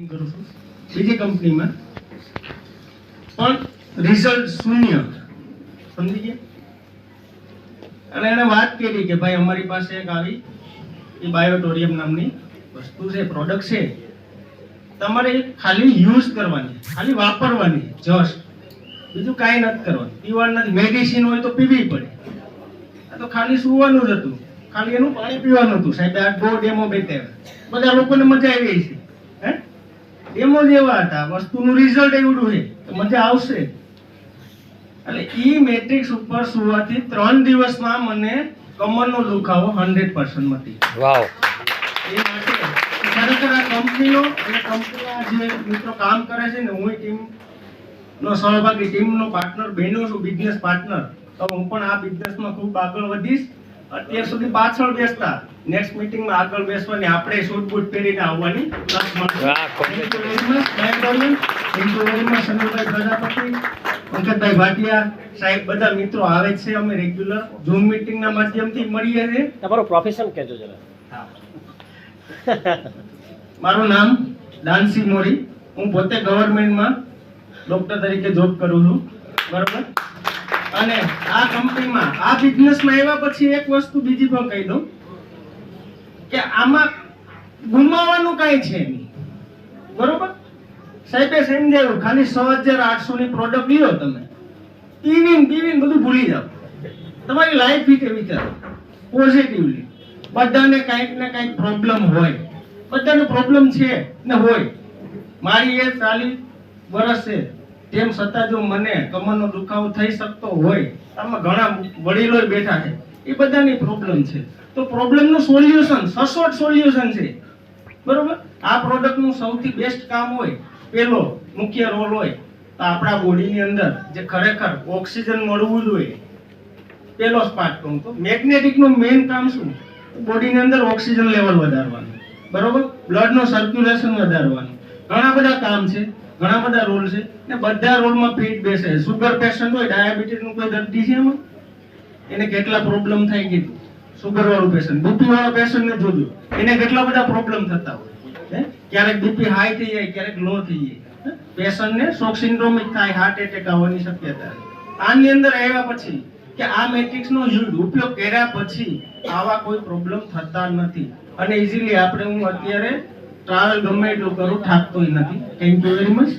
કરું છું બીજી કંપનીમાં પણ રિઝલ્ટ શૂન્ય. સમજી ગયા? અને એને વાત કરી કે ભાઈ અમારી પાસે એક આવી એ બાયોટોરિયમ નામની વસ્તુ છે, પ્રોડક્ટ છે, તમારે ખાલી યુઝ કરવાની, ખાલી વાપરવાની, જસ્ટ બીજું કાંઈ નથી કરવાનું, પીવાનું નથી. મેડિસિન હોય તો પીવી પડે, આ તો ખાલી સુવાનું જ હતું, ખાલી એનું પાણી પીવાનું હતું. સાહેબ આ બહુ ડેમો બેઠા, બધા લોકોને મજા આવી છે. હે ડેમો જેવા હતા, વસ્તુનું રિઝલ્ટ એવડું છે તો મજા આવશે. એટલે ઈ મેટ્રિક્સ ઉપર સુવાથી 3 દિવસમાં મને કમરનો દુખાવો 100% મટી ગયો. વાવ. એ માટે ખરેખર આ કંપનીનો અને કંપનીના જે મિત્રો કામ કરે છે ને, હું ટીમનો સહભાગી, ટીમનો પાર્ટનર બન્યો છું, બિઝનેસ પાર્ટનર. તો હું પણ આ બિઝનેસમાં ખૂબ આગળ વધીશ. અત્યાર સુધી પાછળ બેસતા, નેક્સ્ટ મીટિંગમાં આગળ બેસવાની, આપણે સૂટ બૂટ પહેરીને આવવાની તક મળશે. સંજયભાઈ પ્રજાપતિ, અંકિતભાઈ ભાટિયા સાહેબ, બધા મિત્રો આવે છે. અમે રેગ્યુલર ઝૂમ મીટિંગના માધ્યમથી મળીએ છીએ. તમારું પ્રોફેશન કહેજો જરા. મારું નામ દાનસી મોરી. હું પોતે ગવર્મેન્ટમાં ડોક્ટર તરીકે જોબ કરું છું, બરોબર. અને આ કંપનીમાં, આ બિઝનેસમાં આવ્યા પછી એક વસ્તુ બીજી પણ કહી દઉં કે આમાં ગુમાવવાનું કાંઈ છે નહીં, બરોબર. સાહેબે સમજાવ્યું, ખાલી 6800 ની પ્રોડક્ટ લ્યો, તમે પીવીને બધું ભૂલી જાઓ. તમારી લાઈફ વિશે વિચારો પોઝિટિવલી. બધાને કાંઈક ને કાંઈક પ્રોબ્લેમ હોય, બધાને પ્રોબ્લેમ છે ને હોય. મારી એ 40 વર્ષ છે, તેમ છતાં જો મને કમરનો દુખાવો થઈ શકતો હોય, આમાં ઘણા વડીલો બેઠા છે, એ બધાની પ્રોબ્લેમ છે. તો પ્રોબ્લેમનું સોલ્યુશન, સચોટ સોલ્યુશન છે, બરોબર. આ પ્રોડક્ટનું સૌથી બેસ્ટ કામ હોય, પેલો મુખ્ય રોલ હોય તો આપણા બોડીની અંદર જે ખરેખર ઓક્સિજન મળવું જોઈએ, પેલો જ પાર્ટ કહું તો મેગ્નેટિકનું મેઇન કામ શું? બોડીની અંદર ઓક્સિજન લેવલ વધારવાનું, બરોબર, બ્લડનું સર્ક્યુલેશન વધારવાનું. ઘણા બધા કામ છે, ઘણા બધા રોલ છે ને બધા રોલમાં ફિટ બેસે. સુગર પેશન્ટ હોય, ડાયાબિટીસનું કોઈ દર્દી છે એમાં, એને કેટલા પ્રોબ્લેમ થાય કીધું. સુગર વાળું પેશન્ટ, બીપી વાળા પેશન્ટને જોજો, એને કેટલા બધા પ્રોબ્લેમ થતા હોય. ક્યારેક બીપી હાઈ થઈ જાય, ક્યારેક લો થઈ જાય. પેશન્ટને શોક સિન્ડ્રોમિક થાય, હાર્ટ એટેક આવવાની શક્યતા. આની અંદર આવ્યા પછી કે આ મેટ્રિક્સનો ઉપયોગ કર્યા પછી આવા કોઈ પ્રોબ્લેમ થતા નથી. અને ઇઝીલી આપણે, હું અત્યારે ટ્રાવેલ ગમે એટલું કરું, થાકતોય નથી. Thank you very much.